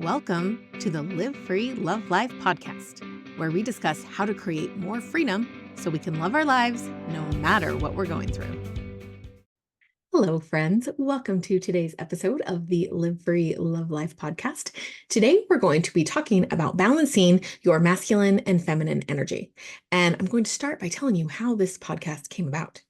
Welcome to the Live Free, Love Life podcast, where we discuss how to create more freedom so we can love our lives no matter what we're going through. Hello, friends. Welcome to today's episode of the Live Free, Love Life podcast. Today, we're going to be talking about balancing your masculine and feminine energy. And I'm going to start by telling you how this podcast came about.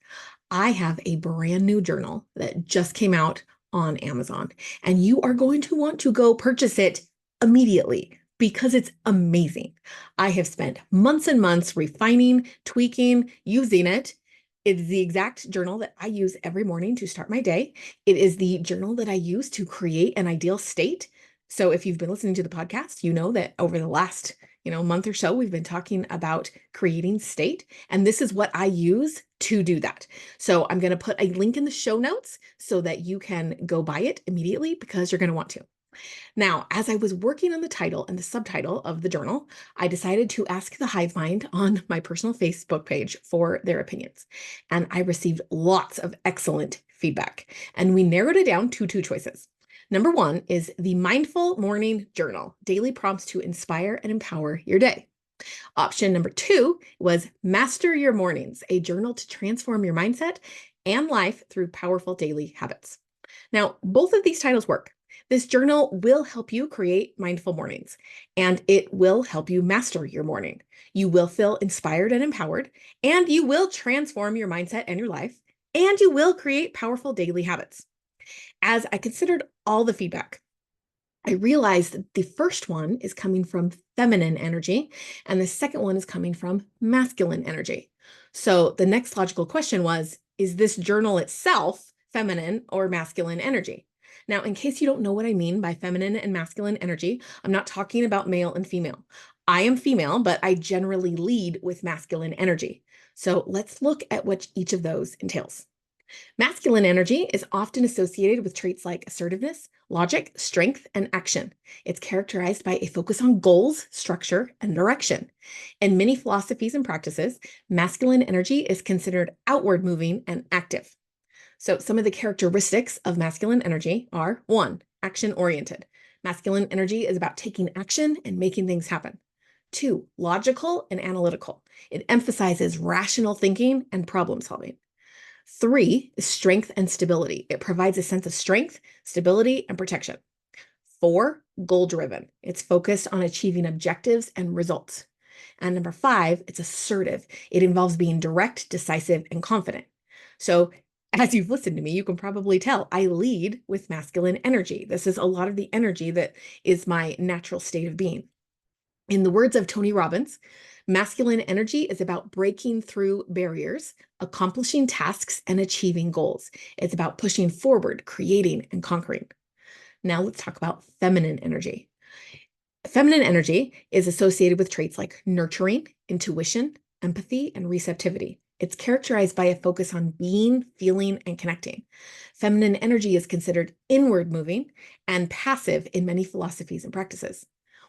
I have a brand new journal that just came out on Amazon, and you are going to want to go purchase it immediately because it's amazing. I have spent months and months refining, tweaking, using it. It's the exact journal that I use every morning to start my day. It is the journal that I use to create an ideal state. So if you've been listening to the podcast, you know that over the last month or so, we've been talking about creating state, and this is what I use to do that. So I'm going to put a link in the show notes so that you can go buy it immediately because you're going to want to. Now, as I was working on the title and the subtitle of the journal, I decided to ask the hive mind on my personal Facebook page for their opinions. And I received lots of excellent feedback. And we narrowed it down to two choices. Number one is the Mindful Morning Journal, daily prompts to inspire and empower your day. Option number two was Master Your Mornings, a journal to transform your mindset and life through powerful daily habits. Now, both of these titles work. This journal will help you create mindful mornings, and it will help you master your morning. You will feel inspired and empowered, and you will transform your mindset and your life, and you will create powerful daily habits. As I considered all the feedback, I realized that the first one is coming from feminine energy, and the second one is coming from masculine energy. So the next logical question was, is this journal itself feminine or masculine energy? Now, in case you don't know what I mean by feminine and masculine energy, I'm not talking about male and female. I am female, but I generally lead with masculine energy. So let's look at what each of those entails. Masculine energy is often associated with traits like assertiveness, logic, strength, and action. It's characterized by a focus on goals, structure, and direction. In many philosophies and practices, masculine energy is considered outward moving and active. So some of the characteristics of masculine energy are: one, action-oriented. Masculine energy is about taking action and making things happen. Two, logical and analytical. It emphasizes rational thinking and problem solving. Three is strength and stability. It provides a sense of strength, stability, and protection. Four, goal-driven. It's focused on achieving objectives and results. And number five, it's assertive. It involves being direct, decisive, and confident. So as you've listened to me, you can probably tell I lead with masculine energy. This is a lot of the energy that is my natural state of being. In the words of Tony Robbins, masculine energy is about breaking through barriers, accomplishing tasks, and achieving goals. It's about pushing forward, creating, and conquering. Now let's talk about feminine energy. Feminine energy is associated with traits like nurturing, intuition, empathy, and receptivity. It's characterized by a focus on being, feeling, and connecting. Feminine energy is considered inward moving and passive in many philosophies and practices.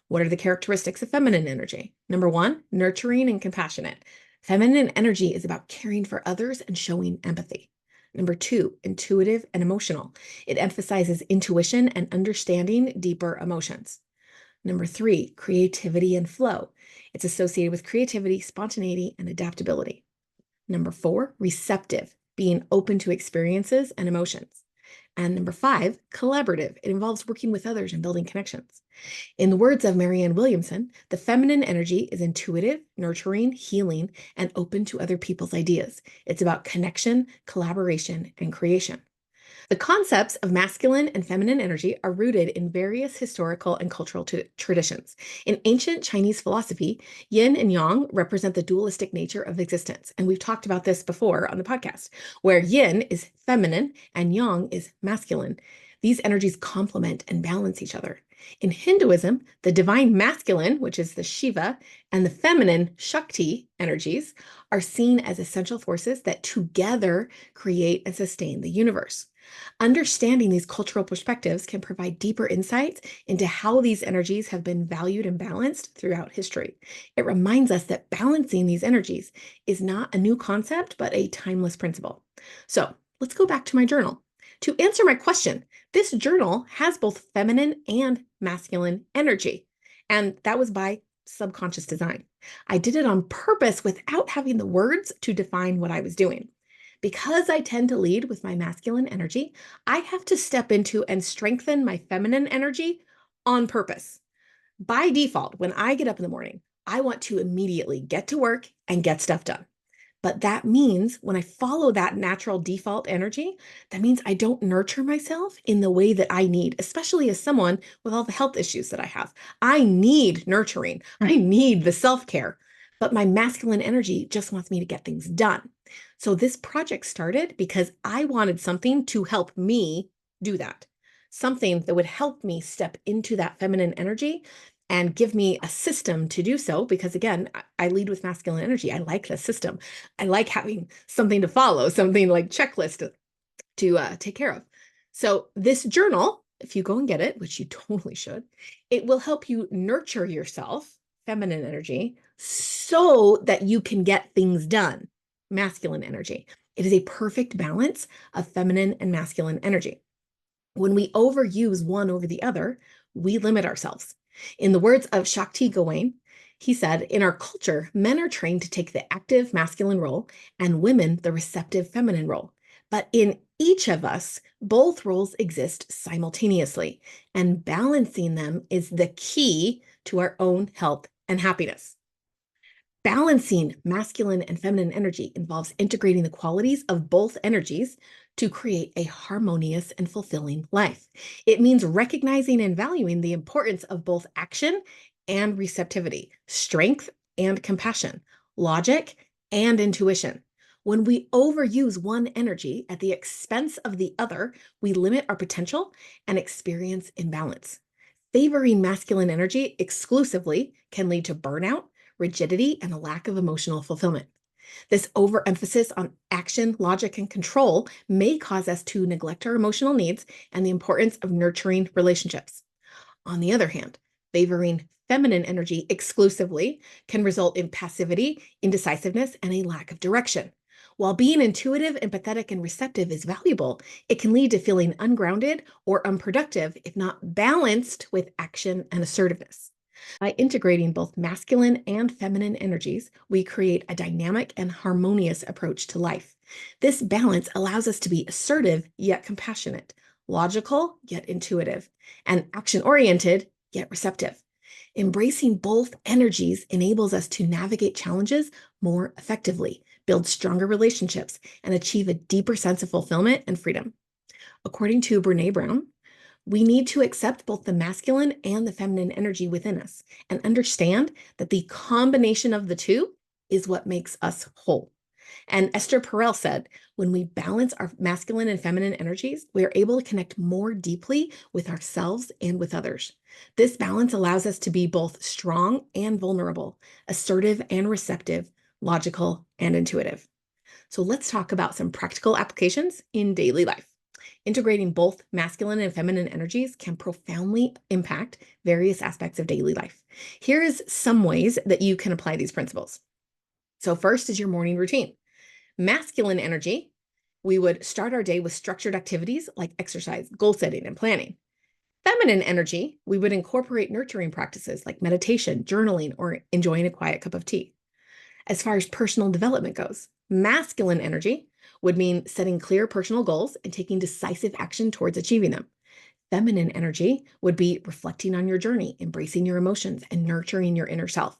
What are the characteristics of feminine energy? Number one, nurturing and compassionate. Feminine energy is about caring for others and showing empathy. Number two, intuitive and emotional. It emphasizes intuition and understanding deeper emotions. Number three, creativity and flow. It's associated with creativity, spontaneity, and adaptability. Number four, receptive, being open to experiences and emotions. And number five, collaborative. It involves working with others and building connections. In the words of Marianne Williamson, the feminine energy is intuitive, nurturing, healing, and open to other people's ideas. It's about connection, collaboration, and creation. The concepts of masculine and feminine energy are rooted in various historical and cultural traditions. In ancient Chinese philosophy, yin and yang represent the dualistic nature of existence. And we've talked about this before on the podcast, where yin is feminine and yang is masculine. These energies complement and balance each other. In Hinduism, the divine masculine, which is the Shiva, and the feminine Shakti energies are seen as essential forces that together create and sustain the universe. Understanding these cultural perspectives can provide deeper insights into how these energies have been valued and balanced throughout history. It reminds us that balancing these energies is not a new concept, but a timeless principle. So let's go back to my journal. To answer my question, this journal has both feminine and masculine energy. And that was by subconscious design. I did it on purpose without having the words to define what I was doing. Because I tend to lead with my masculine energy, I have to step into and strengthen my feminine energy on purpose. By default, when I get up in the morning, I want to immediately get to work and get stuff done. But that means when I follow that natural default energy, that means I don't nurture myself in the way that I need, especially as someone with all the health issues that I have. I need nurturing, I need the self care, but my masculine energy just wants me to get things done. So this project started because I wanted something to help me do that, something that would help me step into that feminine energy and give me a system to do so. Because again, I lead with masculine energy. I like the system. I like having something to follow, something like checklist to take care of. So this journal, if you go and get it, which you totally should, it will help you nurture yourself, feminine energy, so that you can get things done, masculine energy. It is a perfect balance of feminine and masculine energy. When we overuse one over the other, we limit ourselves. In the words of Shakti Gawain, he said, in our culture, men are trained to take the active masculine role and women the receptive feminine role. But in each of us, both roles exist simultaneously, and balancing them is the key to our own health and happiness. Balancing masculine and feminine energy involves integrating the qualities of both energies to create a harmonious and fulfilling life. It means recognizing and valuing the importance of both action and receptivity, strength and compassion, logic and intuition. When we overuse one energy at the expense of the other, we limit our potential and experience imbalance. Favoring masculine energy exclusively can lead to burnout, rigidity, and a lack of emotional fulfillment. This overemphasis on action, logic, and control may cause us to neglect our emotional needs and the importance of nurturing relationships. On the other hand, favoring feminine energy exclusively can result in passivity, indecisiveness, and a lack of direction. While being intuitive, empathetic, and receptive is valuable, it can lead to feeling ungrounded or unproductive if not balanced with action and assertiveness. By integrating both masculine and feminine energies, we create a dynamic and harmonious approach to life. This balance allows us to be assertive yet compassionate, logical yet intuitive, and action-oriented yet receptive. Embracing both energies enables us to navigate challenges more effectively, build stronger relationships, and achieve a deeper sense of fulfillment and freedom. According to Brené Brown, we need to accept both the masculine and the feminine energy within us and understand that the combination of the two is what makes us whole. And Esther Perel said, when we balance our masculine and feminine energies, we are able to connect more deeply with ourselves and with others. This balance allows us to be both strong and vulnerable, assertive and receptive, logical and intuitive. So let's talk about some practical applications in daily life. Integrating both masculine and feminine energies can profoundly impact various aspects of daily life. Here's some ways that you can apply these principles. So first is your morning routine. Masculine energy, we would start our day with structured activities like exercise, goal setting, and planning. Feminine energy, we would incorporate nurturing practices like meditation, journaling, or enjoying a quiet cup of tea. As far as personal development goes, masculine energy would mean setting clear personal goals and taking decisive action towards achieving them. Feminine energy would be reflecting on your journey, embracing your emotions, and nurturing your inner self.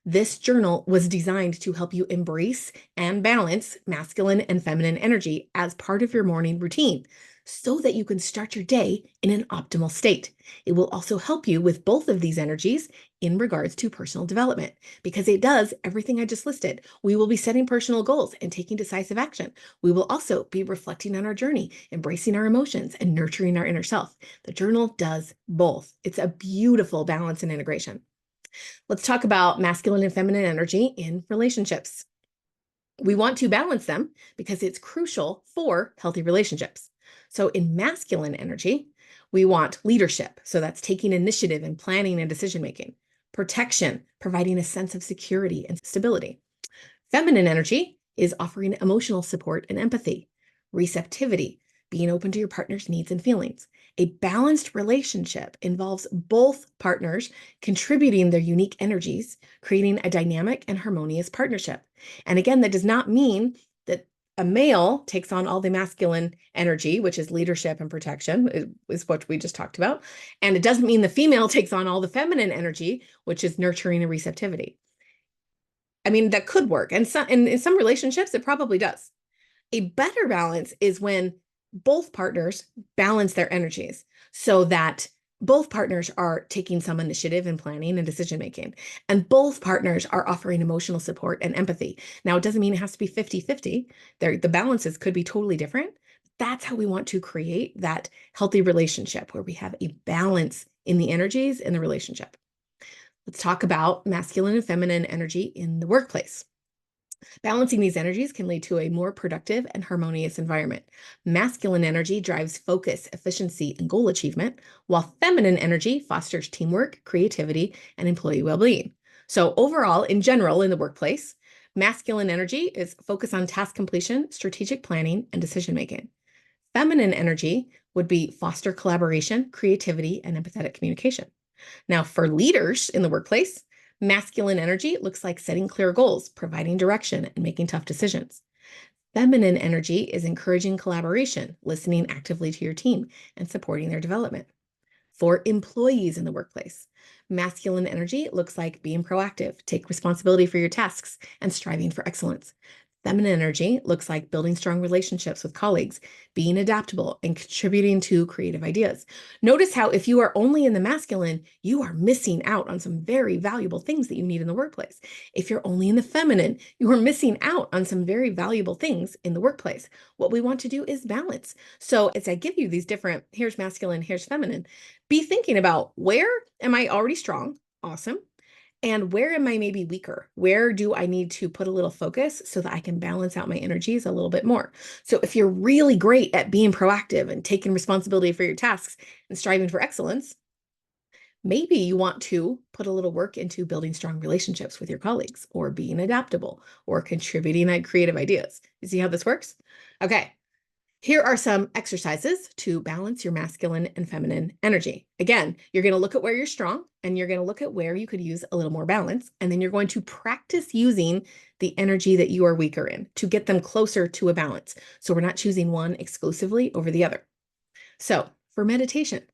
This journal was designed to help you embrace and balance masculine and feminine energy as part of your morning routine so that you can start your day in an optimal state. It will also help you with both of these energies in regards to personal development because it does everything I just listed. We will be setting personal goals and taking decisive action. We will also be reflecting on our journey, embracing our emotions, and nurturing our inner self. The journal does both. It's a beautiful balance and integration. Let's talk about masculine and feminine energy in relationships. We want to balance them because it's crucial for healthy relationships. So in masculine energy, we want leadership. So that's taking initiative and planning and decision making. Protection, providing a sense of security and stability. Feminine energy is offering emotional support and empathy. Receptivity, being open to your partner's needs and feelings. A balanced relationship involves both partners contributing their unique energies, creating a dynamic and harmonious partnership. And again, that does not mean that a male takes on all the masculine energy, which is leadership and protection, is what we just talked about. And it doesn't mean the female takes on all the feminine energy, which is nurturing and receptivity. I mean, that could work. And in some relationships, it probably does. A better balance is when both partners balance their energies so that both partners are taking some initiative in planning and decision making, and both partners are offering emotional support and empathy. Now, it doesn't mean it has to be 50-50. The balances could be totally different. That's how we want to create that healthy relationship where we have a balance in the energies in the relationship. Let's talk about masculine and feminine energy in the workplace. Balancing these energies can lead to a more productive and harmonious environment. Masculine energy drives focus, efficiency, and goal achievement, while feminine energy fosters teamwork, creativity, and employee well-being. So overall, in general, in the workplace, masculine energy is focus on task completion, strategic planning, and decision-making. Feminine energy would be foster collaboration, creativity, and empathetic communication. Now, for leaders in the workplace, masculine energy looks like setting clear goals, providing direction, and making tough decisions. Feminine energy is encouraging collaboration, listening actively to your team, and supporting their development. For employees in the workplace, masculine energy looks like being proactive, take responsibility for your tasks, and striving for excellence. Feminine energy looks like building strong relationships with colleagues, being adaptable, and contributing to creative ideas. Notice how if you are only in the masculine, you are missing out on some very valuable things that you need in the workplace. If you're only in the feminine, you are missing out on some very valuable things in the workplace. What we want to do is balance. So as I give you these different, here's masculine, here's feminine, be thinking about where am I already strong? Awesome. And where am I maybe weaker? Where do I need to put a little focus so that I can balance out my energies a little bit more? So if you're really great at being proactive and taking responsibility for your tasks and striving for excellence, maybe you want to put a little work into building strong relationships with your colleagues or being adaptable or contributing creative ideas. You see how this works? Okay. Here are some exercises to balance your masculine and feminine energy. Again, you're going to look at where you're strong and you're going to look at where you could use a little more balance. And then you're going to practice using the energy that you are weaker in to get them closer to a balance. So we're not choosing one exclusively over the other. So for meditation,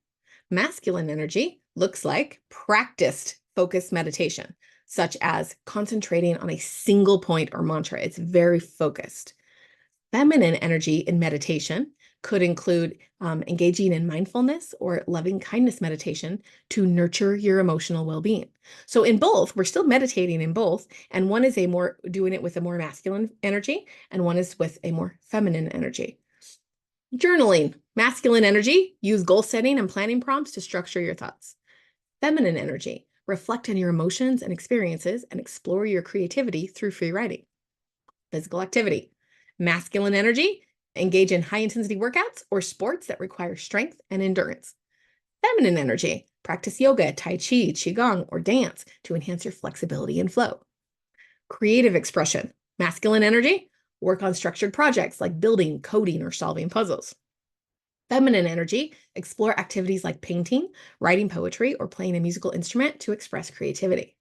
masculine energy looks like practiced focused meditation, such as concentrating on a single point or mantra. It's very focused. Feminine energy in meditation could include engaging in mindfulness or loving kindness meditation to nurture your emotional well-being. So in both, we're still meditating in both, and one is doing it with a more masculine energy, and one is with a more feminine energy. Journaling, masculine energy, use goal setting and planning prompts to structure your thoughts. Feminine energy, reflect on your emotions and experiences and explore your creativity through free writing. Physical activity. Masculine energy, engage in high intensity workouts or sports that require strength and endurance. Feminine energy, practice yoga, tai chi, qigong, or dance to enhance your flexibility and flow. Creative expression. Masculine energy, work on structured projects like building, coding, or solving puzzles. Feminine energy, explore activities like painting, writing poetry, or playing a musical instrument to express creativity.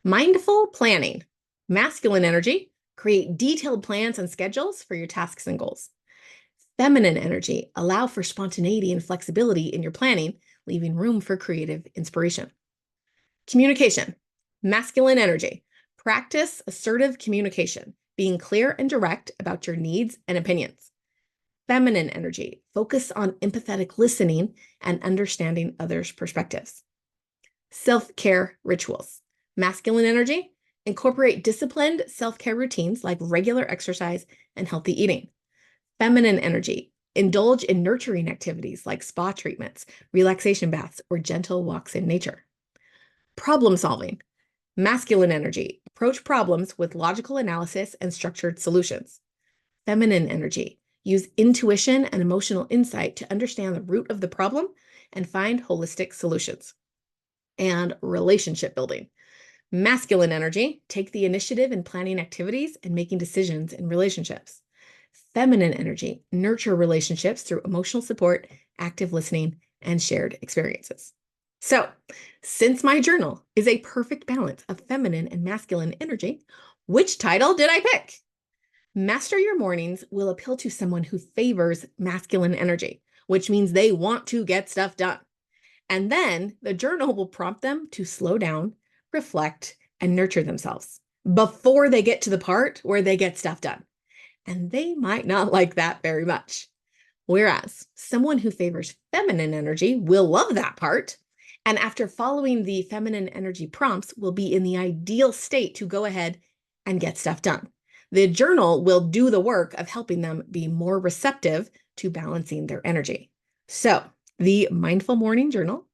Mindful planning. Masculine energy, create detailed plans and schedules for your tasks and goals. Feminine energy, allow for spontaneity and flexibility in your planning, leaving room for creative inspiration. Communication. Masculine energy, practice assertive communication, being clear and direct about your needs and opinions. Feminine energy, focus on empathetic listening and understanding others' perspectives. Self-care rituals. Masculine energy, incorporate disciplined self-care routines like regular exercise and healthy eating. Feminine energy, indulge in nurturing activities like spa treatments, relaxation baths, or gentle walks in nature. Problem solving. Masculine energy, approach problems with logical analysis and structured solutions. Feminine energy, use intuition and emotional insight to understand the root of the problem and find holistic solutions. And relationship building. Masculine energy, take the initiative in planning activities and making decisions in relationships. Feminine energy, nurture relationships through emotional support, active listening, and shared experiences. So, since my journal is a perfect balance of feminine and masculine energy, which title did I pick? Master Your Mornings will appeal to someone who favors masculine energy, which means they want to get stuff done. And then the journal will prompt them to slow down, reflect, and nurture themselves before they get to the part where they get stuff done. And they might not like that very much. Whereas someone who favors feminine energy will love that part. And after following the feminine energy prompts, will be in the ideal state to go ahead and get stuff done. The journal will do the work of helping them be more receptive to balancing their energy. So, the Mindful Morning Journal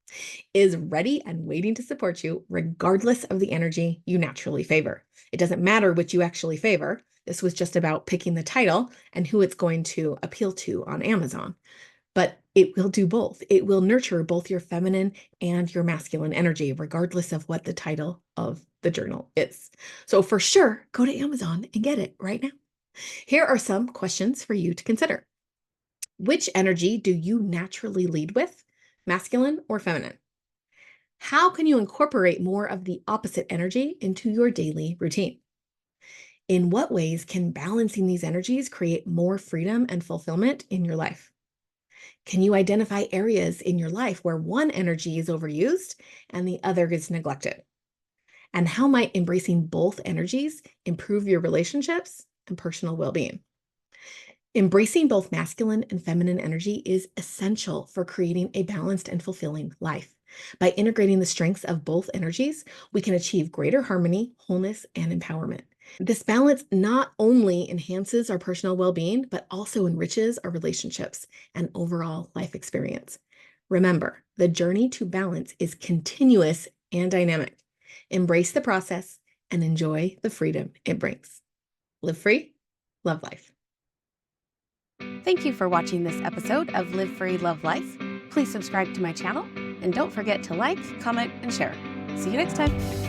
is ready and waiting to support you, regardless of the energy you naturally favor. It doesn't matter which you actually favor. This was just about picking the title and who it's going to appeal to on Amazon. But it will do both. It will nurture both your feminine and your masculine energy, regardless of what the title of the journal is. So for sure, go to Amazon and get it right now. Here are some questions for you to consider. Which energy do you naturally lead with, masculine or feminine? How can you incorporate more of the opposite energy into your daily routine? In what ways can balancing these energies create more freedom and fulfillment in your life? Can you identify areas in your life where one energy is overused and the other is neglected? And how might embracing both energies improve your relationships and personal well-being? Embracing both masculine and feminine energy is essential for creating a balanced and fulfilling life. By integrating the strengths of both energies, we can achieve greater harmony, wholeness, and empowerment. This balance not only enhances our personal well-being, but also enriches our relationships and overall life experience. Remember, the journey to balance is continuous and dynamic. Embrace the process and enjoy the freedom it brings. Live free, love life. Thank you for watching this episode of Live Free, Love Life. Please subscribe to my channel and don't forget to like, comment, and share. See you next time.